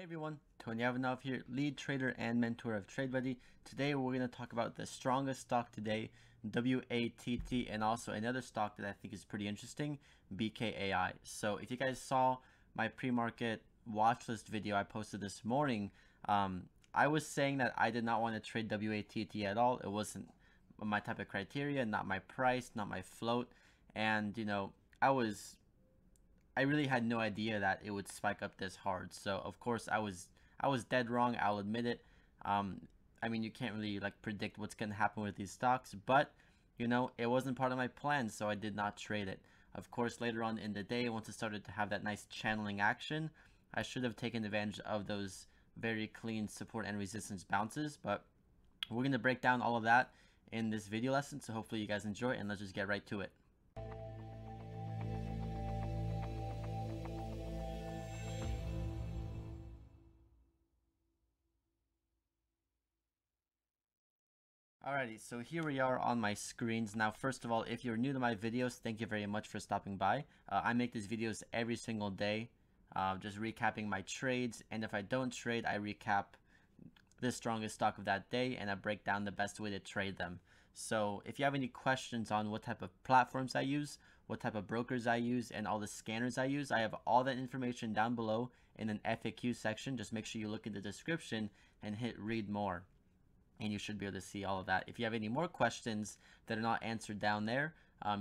everyone, Tony Ivanov here, lead trader and mentor of TradeReady. Today we're going to talk about the strongest stock today, WATT, and also another stock that I think is pretty interesting, BKAI. So if you guys saw my pre-market watch list video I posted this morning, I was saying that I did not want to trade WATT at all. It wasn't my type of criteria, not my price, not my float, and I really had no idea that it would spike up this hard. So of course I was dead wrong. I'll admit it. I mean, you can't really predict what's gonna happen with these stocks, but it wasn't part of my plan, so I did not trade it. Of course, later on in the day, once it started to have that nice channeling action, I should have taken advantage of those very clean support and resistance bounces. But we're gonna break down all of that in this video lesson, so hopefully you guys enjoy it, and let's just get right to it. Alrighty, so here we are on my screens. Now, first of all, if you're new to my videos, thank you very much for stopping by. I make these videos every single day, just recapping my trades, and if I don't trade, I recap the strongest stock of that day, and I break down the best way to trade them. So if you have any questions on what type of platforms I use, what type of brokers I use, and all the scanners I use, I have all that information down below in an FAQ section. Just make sure you look in the description and hit read more, and you should be able to see all of that. If you have any more questions that are not answered down there,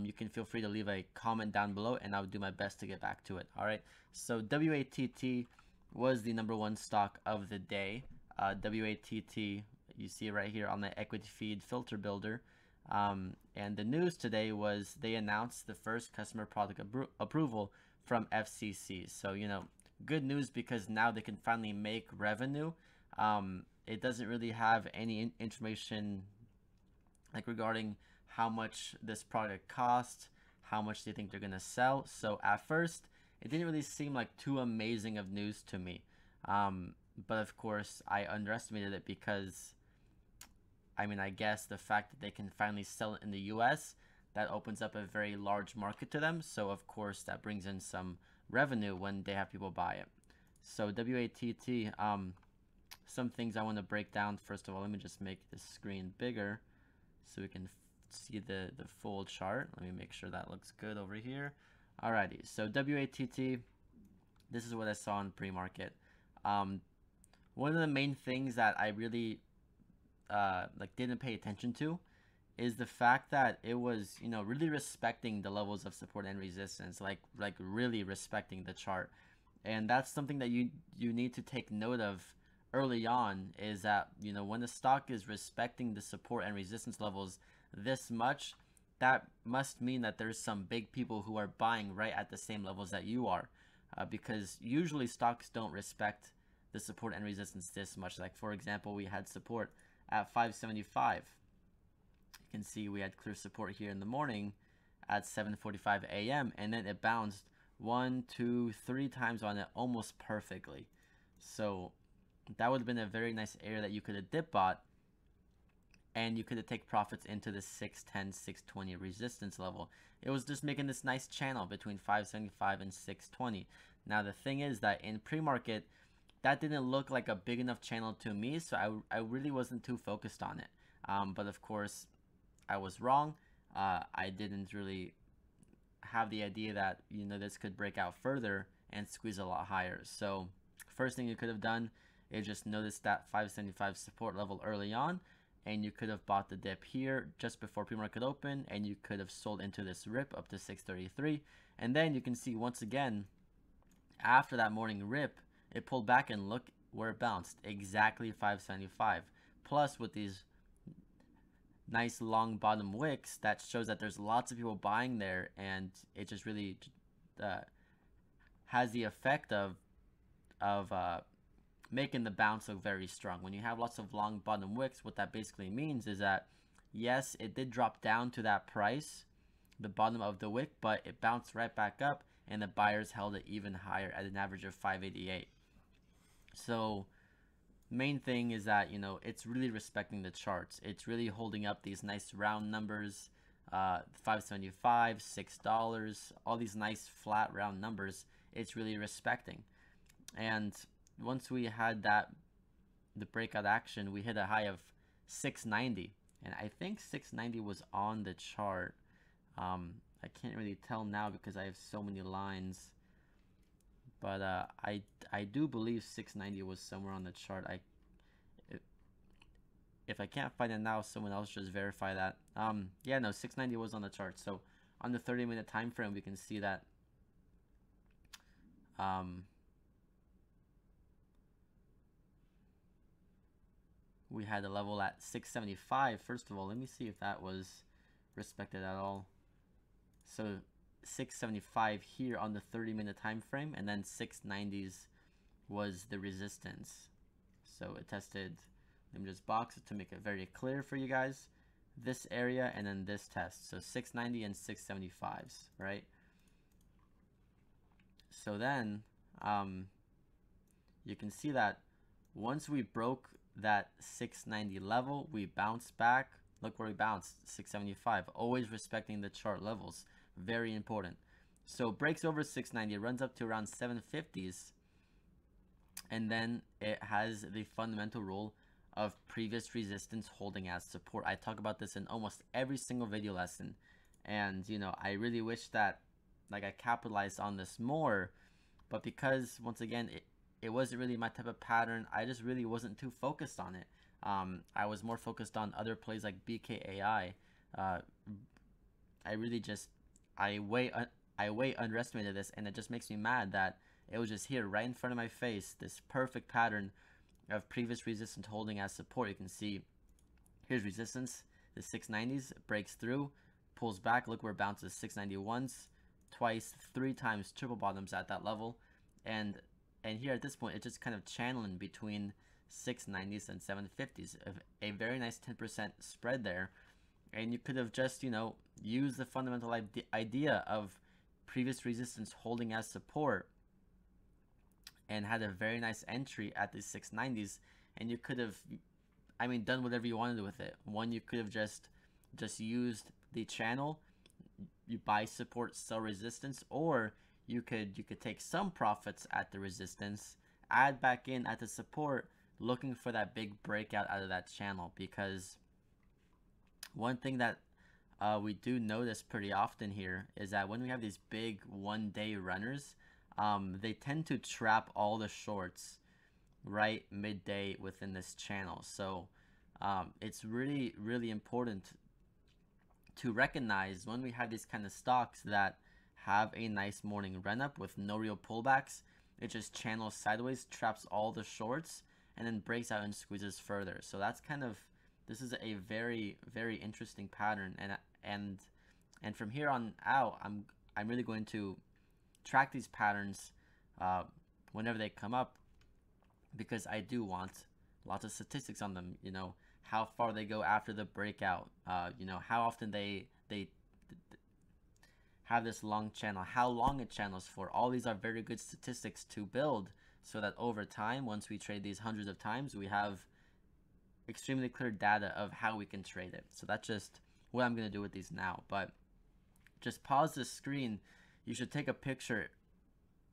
you can feel free to leave a comment down below, and I'll do my best to get back to it. All right, so WATT was the #1 stock of the day. WATT, you see right here on the equity feed filter builder. And the news today was they announced the first customer product approval from FCC. So, good news, because now they can finally make revenue. It doesn't really have any information regarding how much this product costs, how much they think they're gonna sell. So at first, it didn't really seem like too amazing of news to me. But of course, I underestimated it because, I guess the fact that they can finally sell it in the US, that opens up a very large market to them. So of course, that brings in some revenue when they have people buy it. So WATT, some things I want to break down. First of all, let me just make this screen bigger so we can see the full chart. Let me make sure that looks good over here. Alrighty, so WATT, this is what I saw in pre-market. One of the main things that I really didn't pay attention to is the fact that it was really respecting the levels of support and resistance, like really respecting the chart. And that's something that you need to take note of early on, is that when the stock is respecting the support and resistance levels this much, that must mean that there's some big people who are buying right at the same levels that you are, because usually stocks don't respect the support and resistance this much. Like, for example, we had support at 575. You can see we had clear support here in the morning at 7:45 a.m. and then it bounced 1, 2, 3 times on it almost perfectly. So that would have been a very nice area that you could have dip bought, and you could have taken profits into the 610, 620 resistance level. It was just making this nice channel between 575 and 620. Now the thing is that in pre-market, that didn't look like a big enough channel to me, so I really wasn't too focused on it. But of course, I was wrong. I didn't really have the idea that this could break out further and squeeze a lot higher. So first thing you could have done is just notice that 575 support level early on, and you could have bought the dip here just before pre-market open, and you could have sold into this rip up to 633. And then you can see once again, after that morning rip, it pulled back, and look where it bounced, exactly 575. Plus, with these nice long bottom wicks, that shows that there's lots of people buying there, and it just really has the effect of making the bounce look very strong. When you have lots of long bottom wicks, what that basically means is that, yes, it did drop down to that price, the bottom of the wick, but it bounced right back up, and the buyers held it even higher at an average of 588. So main thing is that it's really respecting the charts. It's really holding up these nice round numbers, 575, $6, all these nice flat round numbers. It's really respecting. And once we had the breakout action, we hit a high of 690, and I think 690 was on the chart. I can't really tell now because I have so many lines, but I do believe 690 was somewhere on the chart. If I can't find it now, someone else just verify that. Yeah, no, 690 was on the chart. So on the 30-minute time frame, we can see that we had a level at 675. First of all, let me see if that was respected at all. So 675 here on the 30-minute time frame, and then 690s was the resistance. So it tested, let me just box it to make it very clear for you guys, this area and then this test. So 690 and 675s, right? So then you can see that once we broke that 690 level, we bounced back. Look where we bounced, 675, always respecting the chart levels. Very important. So breaks over 690, runs up to around 750s, and then it has the fundamental rule of previous resistance holding as support. I talk about this in almost every single video lesson, and you know, I really wish that like I capitalized on this more, but because once again it wasn't really my type of pattern, I just really wasn't too focused on it. I was more focused on other plays like BKAI. I really just I way underestimated this, and it just makes me mad that it was just here right in front of my face, this perfect pattern of previous resistance holding as support. You can see here's resistance, the 690s, breaks through, pulls back, look where it bounces, 691s, twice, 3 times triple bottoms at that level, and here at this point it's just kind of channeling between 690s and 750s, a very nice 10% spread there. And you could have just, you know, used the fundamental idea of previous resistance holding as support and had a very nice entry at the 690s, and you could have, I mean, done whatever you wanted with it. One, you could have just used the channel, you buy support, sell resistance, or you could take some profits at the resistance, add back in at the support, looking for that big breakout out of that channel. Because one thing that we do notice pretty often here is that when we have these big one-day runners, they tend to trap all the shorts right midday within this channel. So it's really, really important to recognize when we have these kind of stocks that have a nice morning run up with no real pullbacks, it just channels sideways, traps all the shorts, and then breaks out and squeezes further. So that's kind of, this is a very, very interesting pattern, and from here on out, I'm really going to track these patterns whenever they come up, because I do want lots of statistics on them. You know, how far they go after the breakout. You know, how often they have this long channel, how long it channels for. All these are very good statistics to build, so that over time, once we trade these hundreds of times, we have extremely clear data of how we can trade it. So that's just what I'm going to do with these now. But just pause the screen. You should take a picture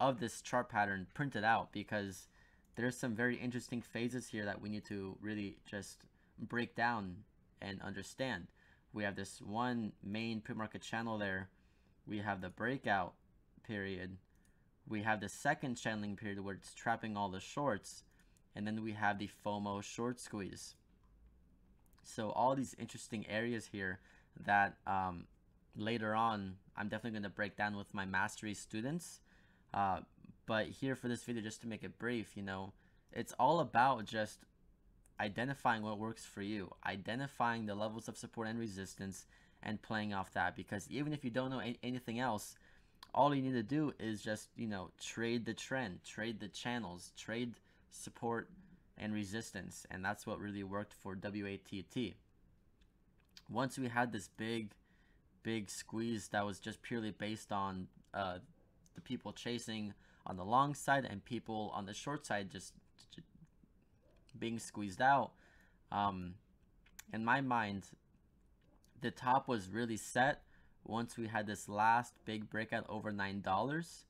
of this chart pattern, print it out, because there's some very interesting phases here that we need to really just break down and understand. We have this one main pre-market channel there. We have the breakout period. We have the second channeling period where it's trapping all the shorts. And then we have the FOMO short squeeze. So all these interesting areas here that later on I'm definitely going to break down with my mastery students. But here for this video, just to make it brief, you know, it's all about just identifying what works for you, identifying the levels of support and resistance, and playing off that. Because even if you don't know anything else, all you need to do is just, you know, trade the trend, trade the channels, trade support and resistance. And that's what really worked for WATT. Once we had this big squeeze that was just purely based on the people chasing on the long side and people on the short side just being squeezed out, in my mind, the top was really set once we had this last big breakout over $9.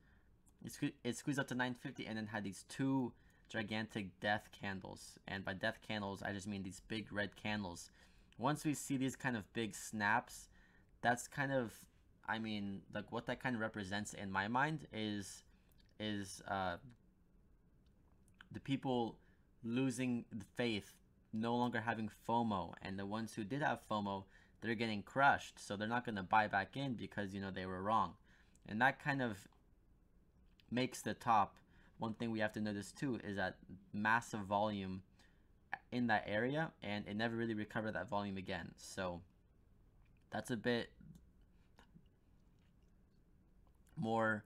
It squeezed up to $9.50 and then had these two gigantic death candles. And by death candles, I just mean these big red candles. Once we see these kind of big snaps, that's kind of, I mean, like what that kind of represents in my mind is the people losing the faith, no longer having FOMO, and the ones who did have FOMO, they're getting crushed, so they're not going to buy back in because, you know, they were wrong. And that kind of makes the top. One thing we have to notice too is that massive volume in that area, and it never really recovered that volume again. So that's a bit more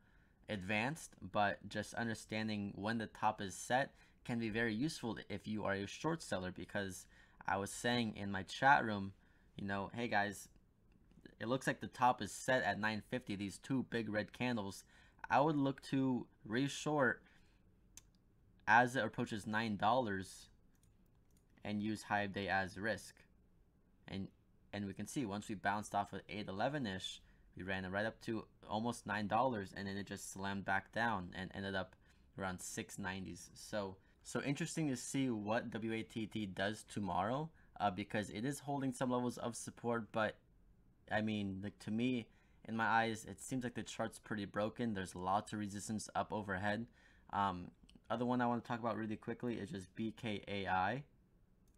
advanced, but just understanding when the top is set can be very useful if you are a short seller, because I was saying in my chat room, you know, hey guys, it looks like the top is set at 950, these two big red candles. I would look to re-short as it approaches $9 and use high day as risk. And we can see once we bounced off of 811-ish, we ran it right up to almost $9, and then it just slammed back down and ended up around 690s. So interesting to see what WATT does tomorrow, because it is holding some levels of support, but I mean, like, to me, in my eyes, it seems like the chart's pretty broken. There's lots of resistance up overhead. Other one I want to talk about really quickly is just BKAI,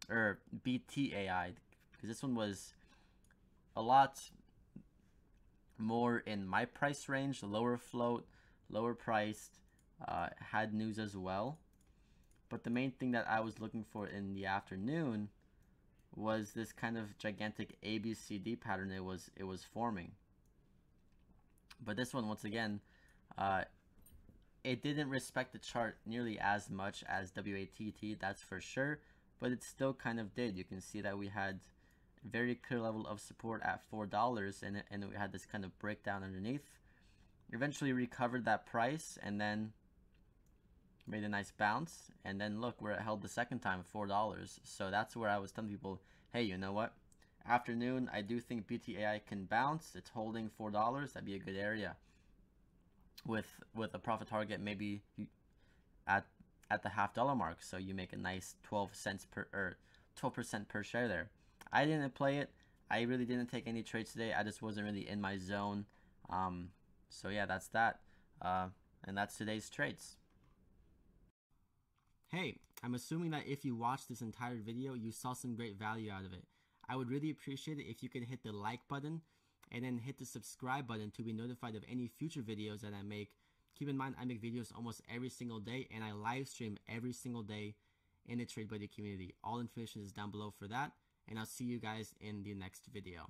or BTAI, because this one was a lot more in my price range, lower float, lower priced, had news as well. But the main thing that I was looking for in the afternoon was this kind of gigantic ABCD pattern it was forming. But this one, once again, it didn't respect the chart nearly as much as WATT, that's for sure, but it still kind of did. You can see that we had a very clear level of support at $4, and we had this kind of breakdown underneath. Eventually recovered that price and then made a nice bounce, and then look where it held the second time, $4. So that's where I was telling people, hey, you know what, afternoon, I do think BTAI can bounce. It's holding $4. That'd be a good area with a profit target maybe at the $0.50 mark, so you make a nice 12% per share there. I didn't play it. I really didn't take any trades today. I just wasn't really in my zone. So yeah, that's that, and that's today's trades. Hey, I'm assuming that if you watched this entire video, you saw some great value out of it. I would really appreciate it if you could hit the like button and then hit the subscribe button to be notified of any future videos that I make. Keep in mind, I make videos almost every single day, and I live stream every single day in the Trade Buddy community. All information is down below for that, and I'll see you guys in the next video.